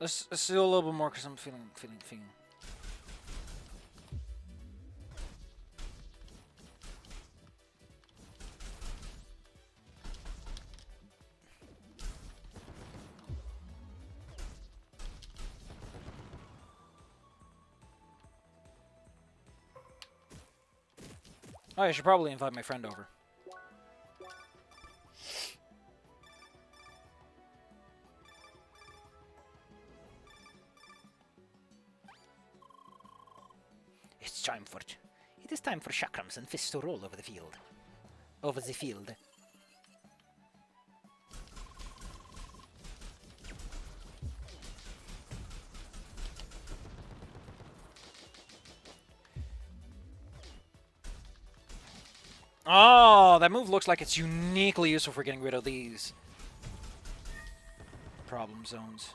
Let's do a little bit more because I'm feeling. Oh, I should probably invite my friend over. It is time for chakrams and fists to roll over the field. Over the field. Oh, that move looks like it's uniquely useful for getting rid of these problem zones.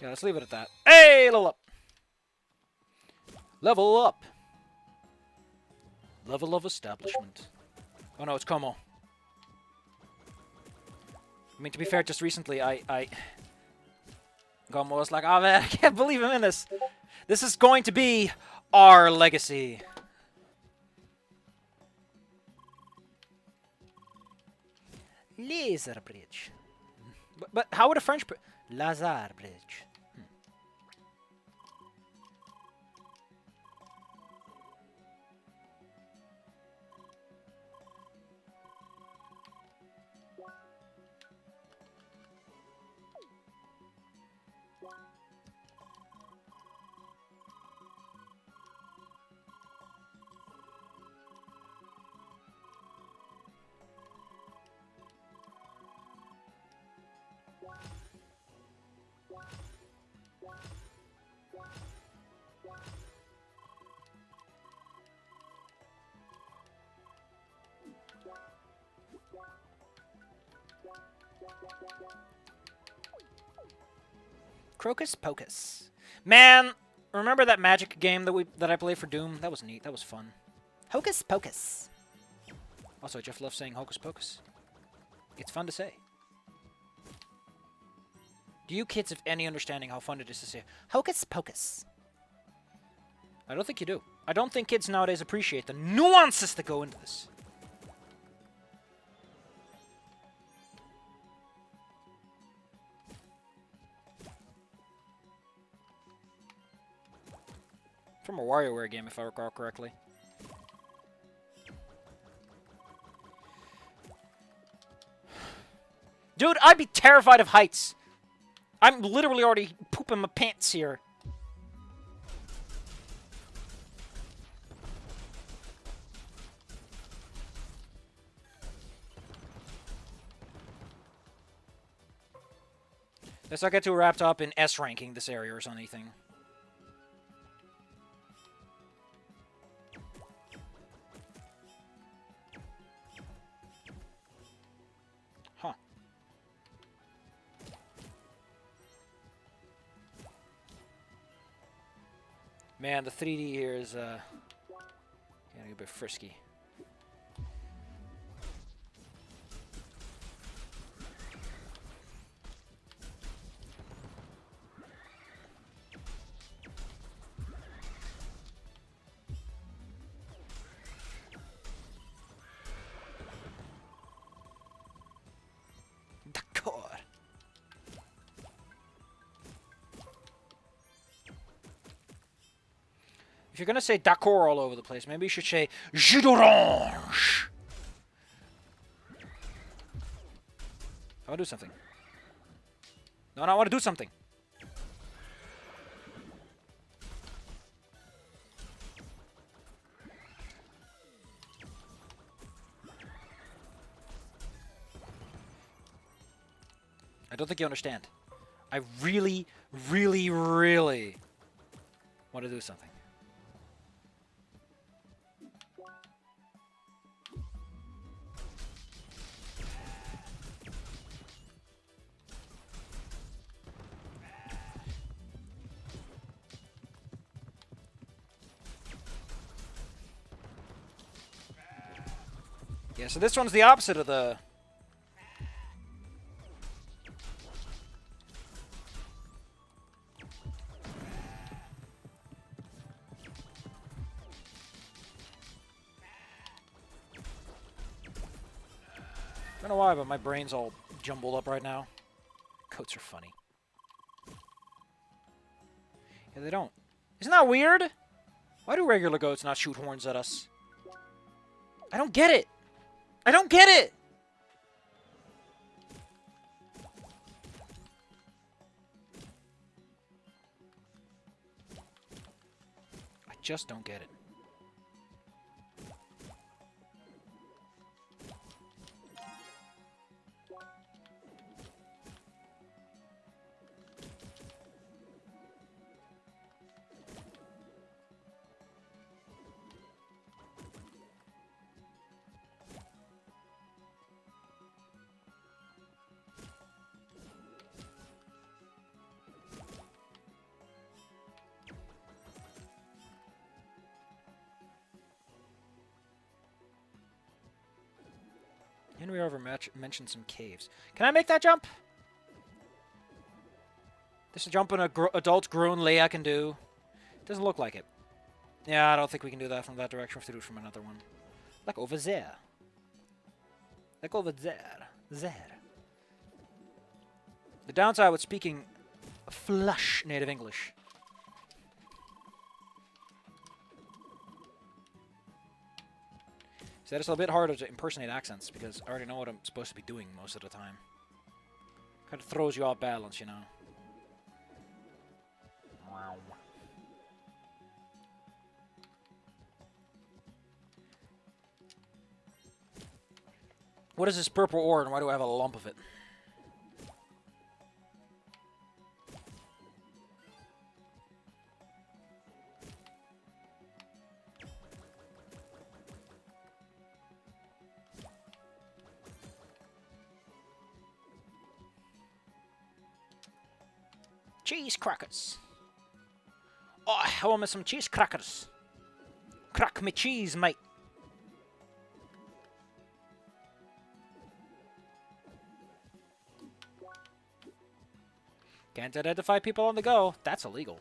Yeah, let's leave it at that. Hey, level up! Level up! Level of establishment. Oh no, it's Como. I mean, to be fair, just recently Como was like, oh man, I can't believe I'm in this. This is going to be our legacy. Laser bridge. But how would a French... Lazar bridge. Crocus Pocus. Man, remember that magic game that I played for Doom? That was neat. That was fun. Hocus Pocus. Also, Jeff loves saying Hocus Pocus. It's fun to say. Do you kids have any understanding how fun it is to say Hocus Pocus? I don't think you do. I don't think kids nowadays appreciate the nuances that go into this. From a WarioWare game, if I recall correctly. Dude, I'd be terrified of heights. I'm literally already pooping my pants here. Let's not get too wrapped up in S ranking this area or anything. Man, the 3D here is getting a bit frisky. If you're gonna say d'accord all over the place, maybe you should say jus d'orange. I want to do something. No, I want to do something. I don't think you understand. I really, really, really Want to do something. Yeah, so this one's the opposite of the... I don't know why, but my brain's all jumbled up right now. Goats are funny. Yeah, they don't. Isn't that weird? Why do regular goats not shoot horns at us? I don't get it. I don't get it! I just don't get it. Henry over mentioned some caves. Can I make that jump? This is a jump an adult grown Leia can do. Doesn't look like it. Yeah, I don't think we can do that from that direction. We have to do it from another one. Like over there. Like over there. There. The downside with speaking flush native English. So it's a bit harder to impersonate accents because I already know what I'm supposed to be doing most of the time. Kind of throws you off balance, you know. Wow. What is this purple ore and why do I have a lump of it? Cheese crackers. Oh, I want me some cheese crackers. Crack me cheese, mate. Can't identify people on the go. That's illegal.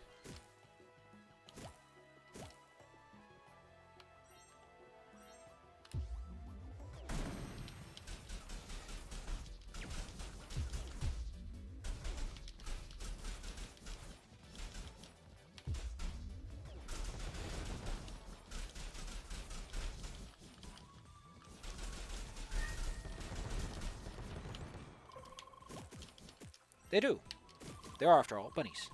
They do. They are, after all, bunnies.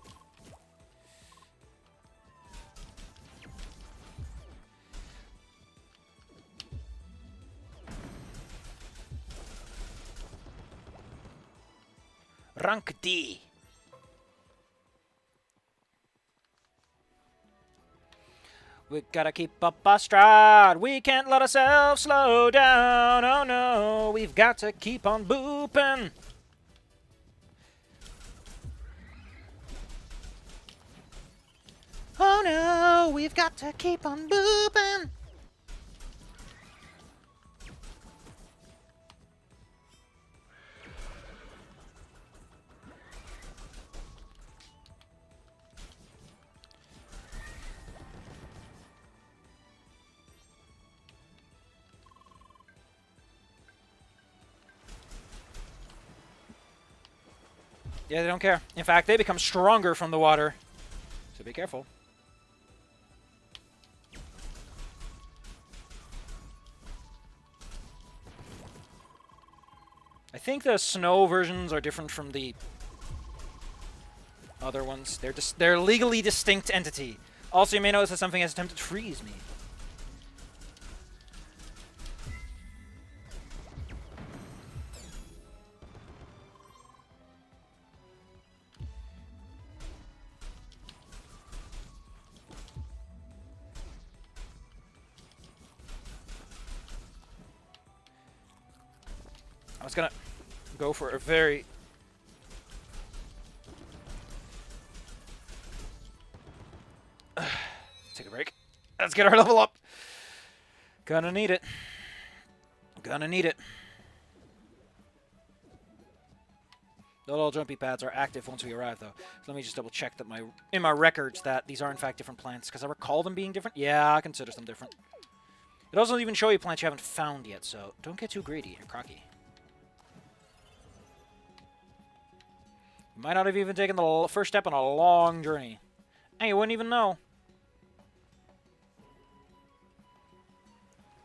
Rank D. We gotta keep up our stride. We can't let ourselves slow down. Oh no, we've got to keep on booping. Oh no, we've got to keep on booping. Yeah, they don't care. In fact, they become stronger from the water. So be careful. I think the snow versions are different from the other ones. They're a legally distinct entity. Also, you may notice that something has attempted to freeze me. I was gonna go for a very... Take a break. Let's get our level up. Gonna need it. Gonna need it. The little jumpy pads are active once we arrive, though. So let me just double check that in my records that these are in fact different plants, because I recall them being different. Yeah, I consider them different. It doesn't even show you plants you haven't found yet, so don't get too greedy or cocky. You might not have even taken the first step on a long journey. And you wouldn't even know.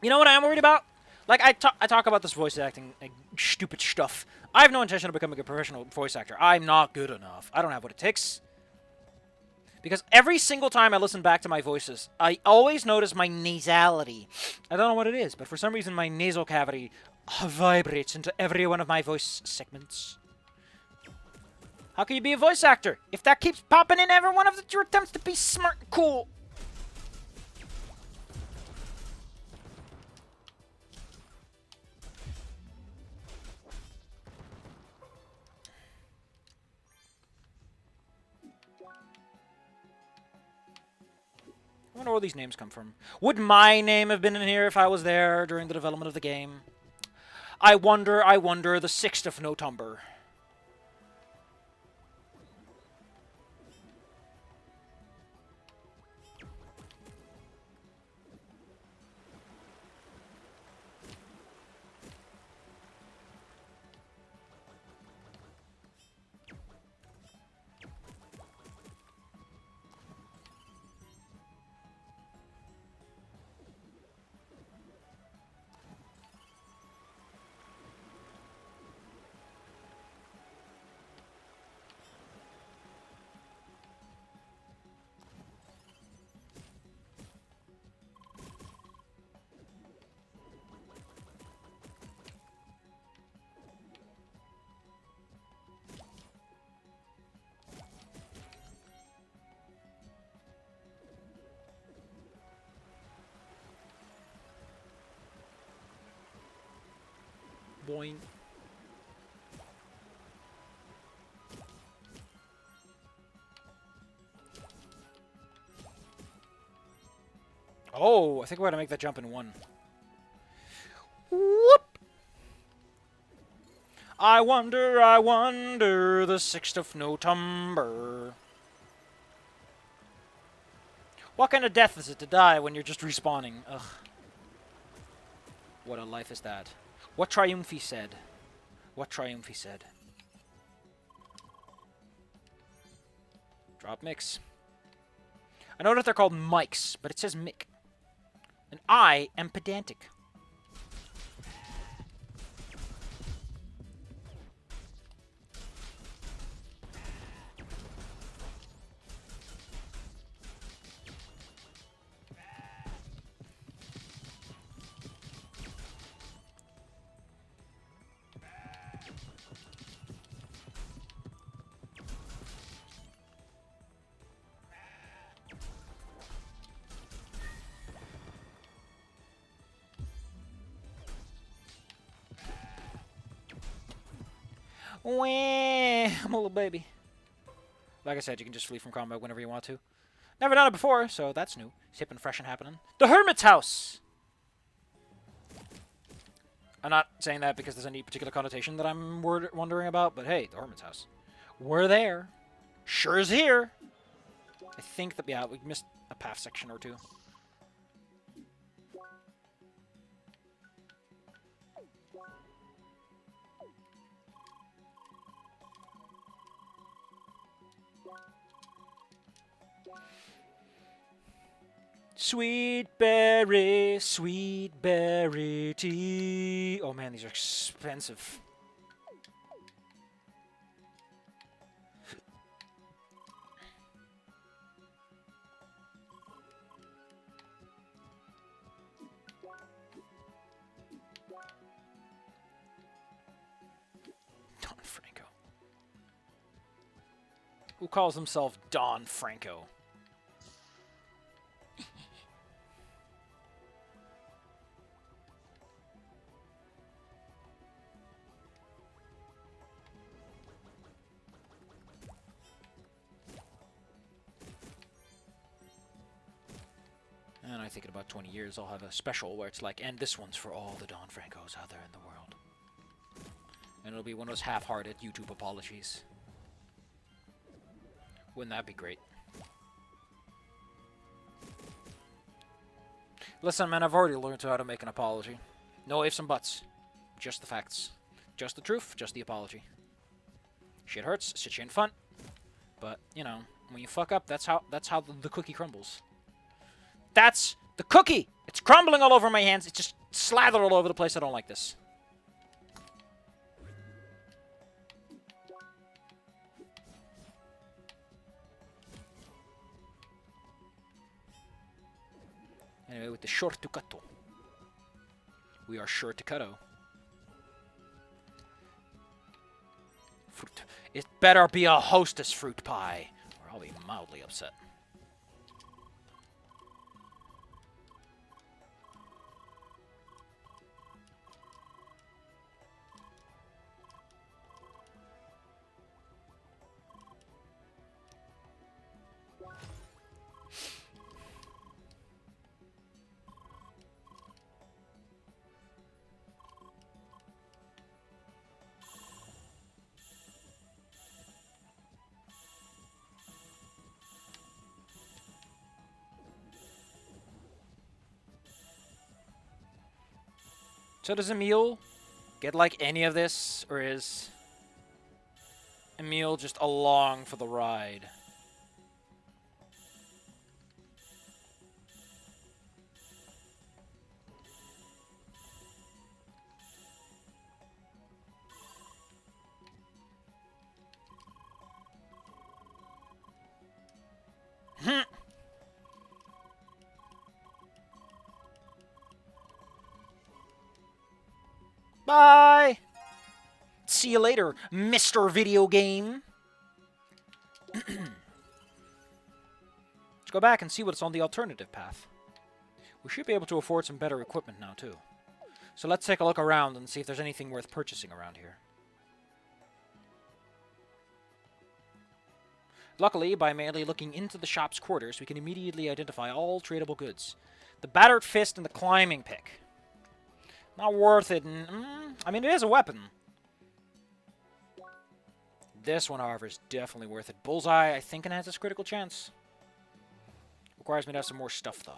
You know what I am worried about? Like, I talk about this voice acting, like, stupid stuff. I have no intention of becoming a professional voice actor. I'm not good enough. I don't have what it takes. Because every single time I listen back to my voices, I always notice my nasality. I don't know what it is, but for some reason my nasal cavity vibrates into every one of my voice segments. How can you be a voice actor if that keeps popping in every one of your attempts to be smart and cool? I wonder where these names come from. Would my name have been in here if I was there during the development of the game? I wonder, the 6th of November. Boing. Oh, I think we're going to make that jump in one. Whoop! I wonder, the 6th of November. What kind of death is it to die when you're just respawning? Ugh. What a life is that. What Triumph he said. What Triumph he said. Drop mix. I know that they're called mics, but it says mic. And I am pedantic. Wah, I'm a little baby. Like I said, you can just flee from combat whenever you want to. Never done it before, so that's new. It's hip and fresh and happening. The Hermit's House! I'm not saying that because there's any particular connotation that I'm wondering about, but hey, the Hermit's House. We're there. Sure is here. I think that, yeah, we missed a path section or two. Sweet berry tea. Oh man, these are expensive. Don Franco. Who calls himself Don Franco? And I think in about 20 years I'll have a special where it's like, and this one's for all the Don Francos out there in the world. And it'll be one of those half-hearted YouTube apologies. Wouldn't that be great? Listen, man, I've already learned how to make an apology. No ifs and buts. Just the facts. Just the truth, just the apology. Shit hurts, shit ain't fun. But, you know, when you fuck up, that's how the cookie crumbles. That's the cookie! It's crumbling all over my hands. It's just slathered all over the place. I don't like this. Anyway, with the short to cutto. We are sure to cutto. Fruit. It better be a hostess fruit pie, or I'll be mildly upset. So does Emil get like any of this, or is Emil just along for the ride? Bye! See you later, Mr. Video Game. Let's go back and see what's on the alternative path. We should be able to afford some better equipment now, too. So let's take a look around and see if there's anything worth purchasing around here. Luckily, by merely looking into the shop's quarters, we can immediately identify all tradable goods. The battered fist and the climbing pick. Not worth it. I mean, it is a weapon. This one, however, is definitely worth it. Bullseye, I think, enhances critical chance. Requires me to have some more stuff, though.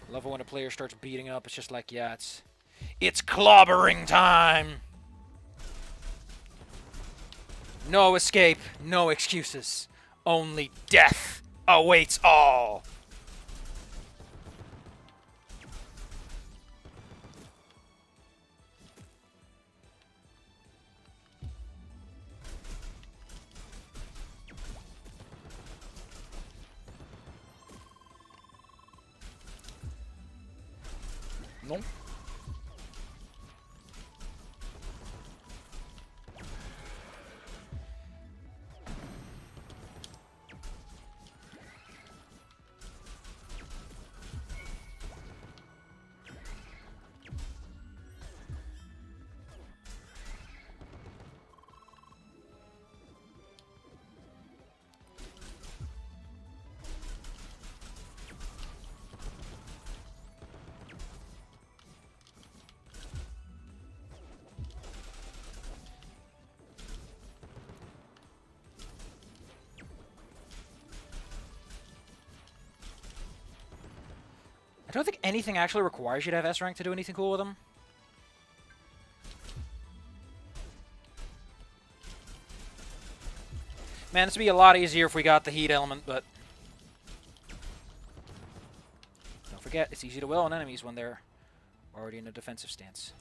I love it when a player starts beating up. It's just like, yeah, it's clobbering time. No escape, no excuses. Only death awaits all. No. I don't think anything actually requires you to have S rank to do anything cool with them. Man, this would be a lot easier if we got the heat element, but don't forget, it's easy to will on enemies when they're already in a defensive stance.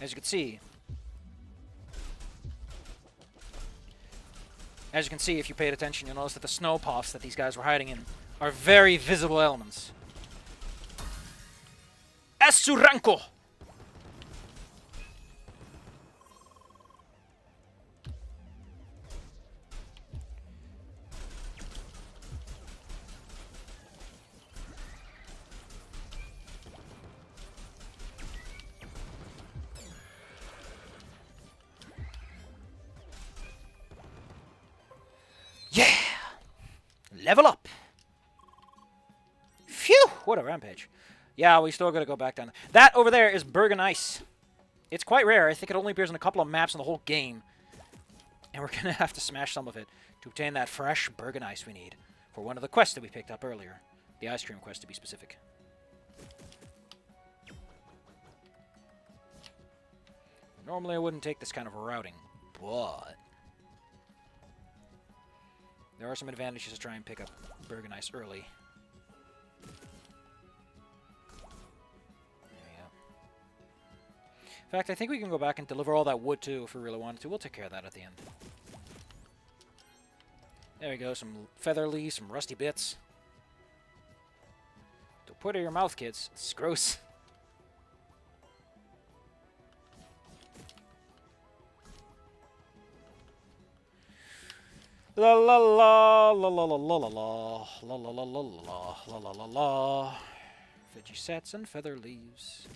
As you can see, if you paid attention, you'll notice that the snow puffs that these guys were hiding in are very visible elements. Esuranko! Level up! Phew! What a rampage. Yeah, we still gotta go back down. That over there is Bergen Ice. It's quite rare. I think it only appears in a couple of maps in the whole game. And we're gonna have to smash some of it to obtain that fresh Bergen Ice we need for one of the quests that we picked up earlier. The ice cream quest, to be specific. Normally I wouldn't take this kind of routing, but there are some advantages to try and pick up Bergen Ice early. There we go. In fact, I think we can go back and deliver all that wood too if we really wanted to. We'll take care of that at the end. There we go, some feather leaves, some rusty bits. Don't put it in your mouth, kids. It's gross. La la la la la la la la la la la la la la la la la la. Veggie sets and feather leaves.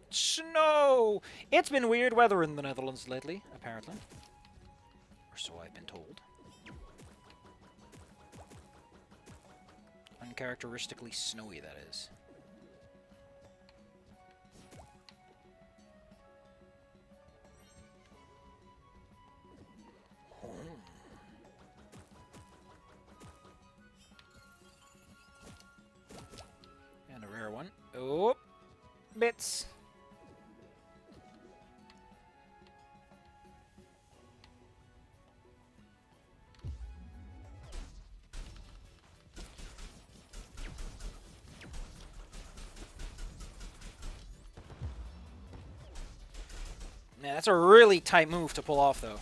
Snow! It's been weird weather in the Netherlands lately, apparently. Or so I've been told. Uncharacteristically snowy, that is. And a rare one. Oh! Bits! Yeah, that's a really tight move to pull off, though.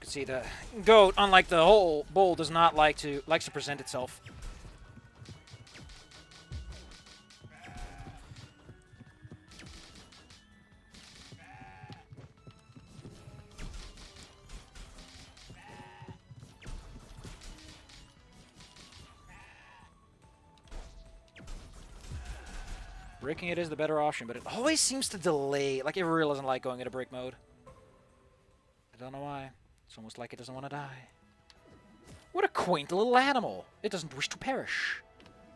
See, the goat, unlike the whole bull, does not likes to present itself. Breaking it is the better option, but it always seems to delay. Like, it really doesn't like going into break mode. I don't know why. It's almost like it doesn't want to die. What a quaint little animal. It doesn't wish to perish.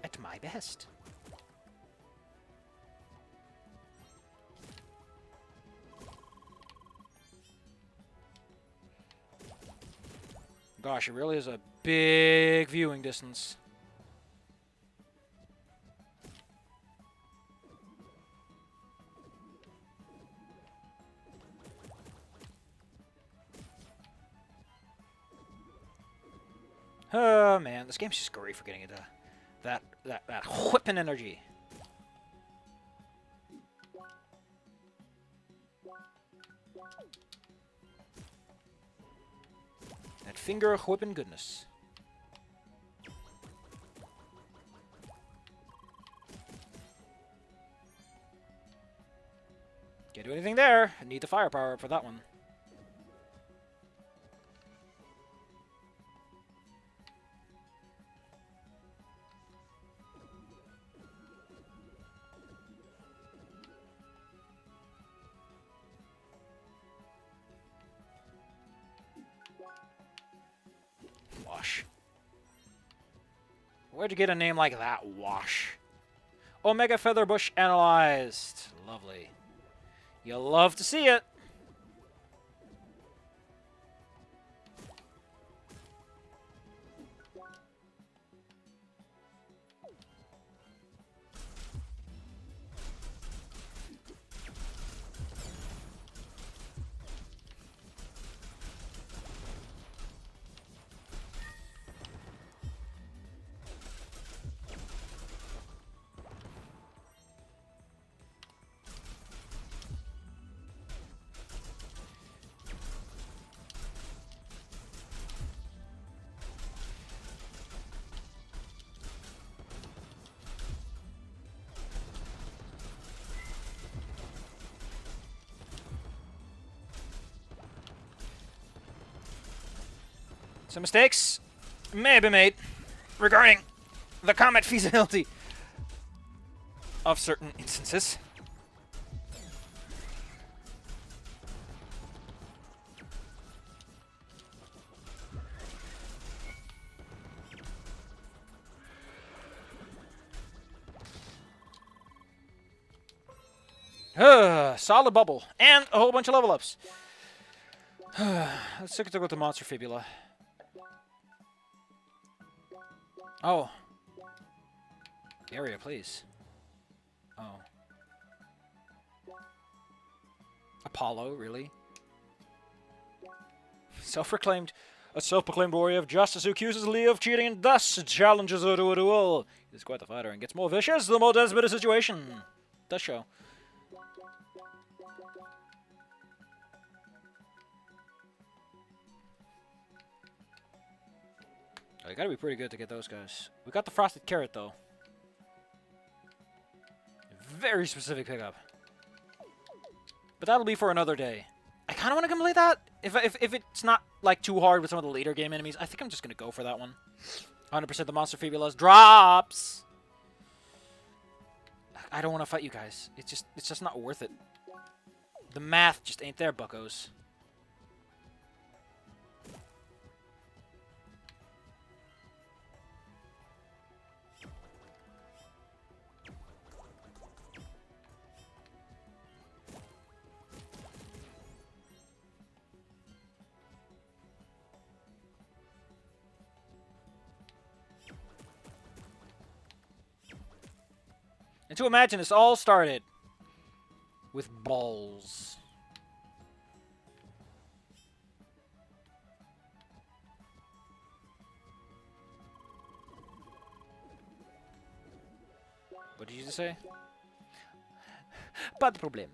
At my best. Gosh, it really is a big viewing distance. Oh man, this game's just great for getting into that whipping energy. That finger whipping goodness. Can't do anything there. I need the firepower for that one. Wash. Where'd you get a name like that, Wash? Omega Featherbush analyzed. Lovely. You'll love to see it. Some mistakes may have been made regarding the combat feasibility of certain instances. Solid bubble. And a whole bunch of level ups. Let's take a look at the monster fibula. Oh. Area, please. Oh. Apollo, really? A self-proclaimed warrior of justice who accuses Leo of cheating and thus challenges her to a duel. He's quite the fighter and gets more vicious the more desperate a situation. Does show. You gotta be pretty good to get those guys. We got the frosted carrot though. Very specific pickup. But that'll be for another day. I kind of want to complete that. If it's not like too hard with some of the later game enemies, I think I'm just gonna go for that one. 100% the monster fibulas drops. I don't want to fight you guys. It's just not worth it. The math just ain't there, buckos. And to imagine this all started with balls. What did you just say? Pas de problème.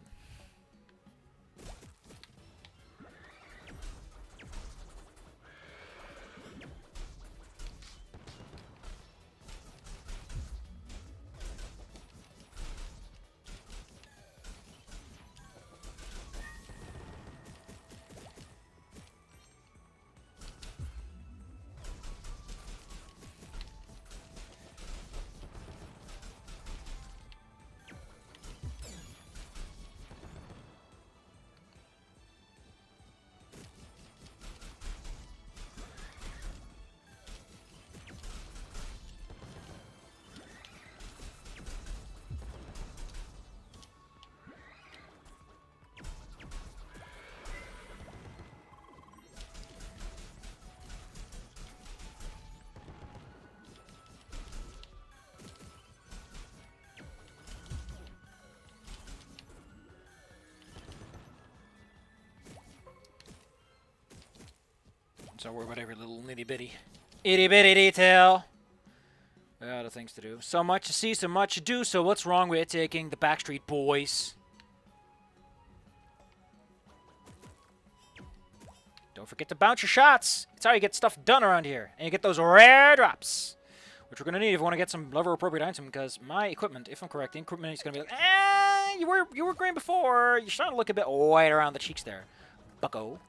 Don't worry about every little nitty-bitty, itty-bitty detail. We got other things to do. So much to see, so much to do, so what's wrong with taking the Backstreet Boys? Don't forget to bounce your shots. It's how you get stuff done around here. And you get those rare drops. Which we're going to need if we want to get some level-appropriate item, because my equipment, if I'm correct, the equipment is going to be like, you were green before. You're starting to look a bit white around the cheeks there, bucko.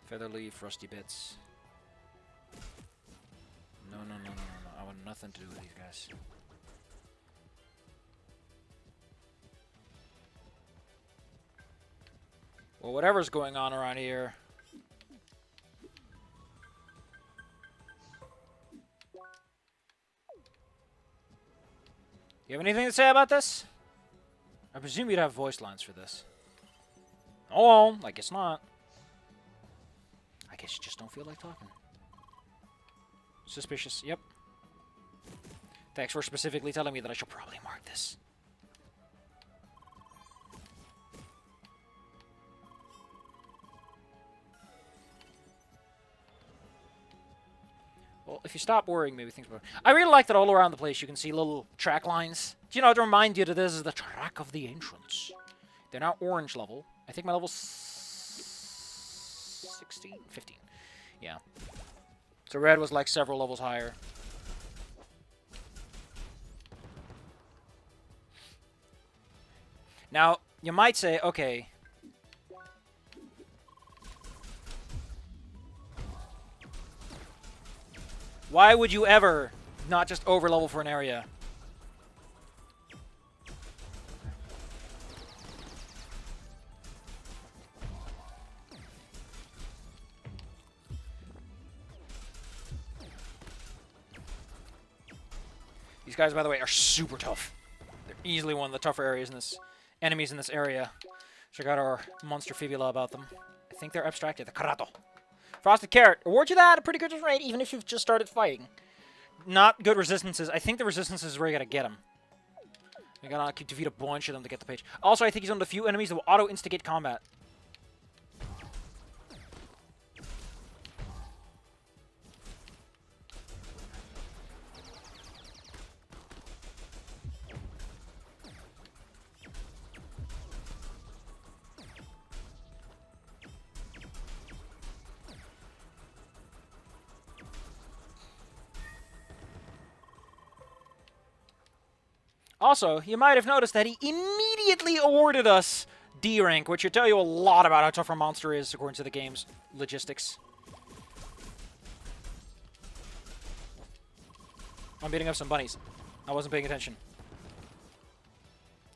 Feather leaf, rusty bits. No. I want nothing to do with these guys. Well, whatever's going on around here. You have anything to say about this? I presume you'd have voice lines for this. Oh, I guess not. I guess you just don't feel like talking. Suspicious, yep. Thanks for specifically telling me that I should probably mark this. Well, if you stop worrying, maybe things will... I really like that all around the place you can see little track lines. Do you know, to remind you that this is the track of the ancients. They're now orange level. I think my level's 16? 15. Yeah. So red was like several levels higher. Now, you might say, okay, why would you ever not just over-level for an area? These guys, by the way, are super tough. They're easily one of the tougher areas in this enemies in this area. Check out our monster fibula about them. I think they're abstracted. The Karato. Frosted Carrot. Award you that. A pretty good rate, even if you've just started fighting. Not good resistances. I think the resistances is where you gotta get them. You gotta defeat a bunch of them to get the page. Also, I think he's one of the few enemies that will auto-instigate combat. Also, you might have noticed that he immediately awarded us D rank, which should tell you a lot about how tough our monster is according to the game's logistics. I'm beating up some bunnies. I wasn't paying attention.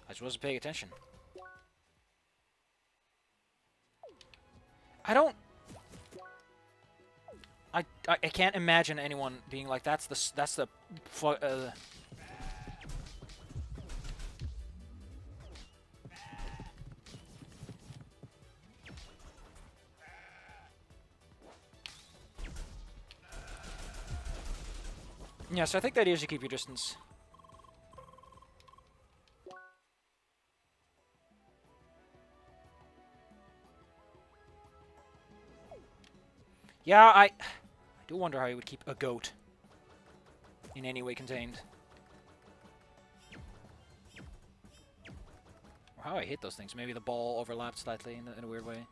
I just wasn't paying attention. I can't imagine anyone being like, that's the yeah, so I think the idea is you keep your distance. Yeah, I do wonder how you would keep a goat in any way contained. Or how I hit those things. Maybe the ball overlapped slightly in a weird way.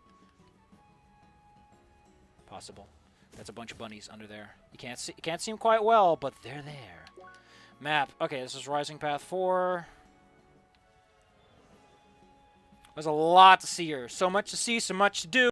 Possible. That's a bunch of bunnies under there. You can't see them quite well, but they're there. Map. Okay, this is Rising Path 4. There's a lot to see here. So much to see, so much to do.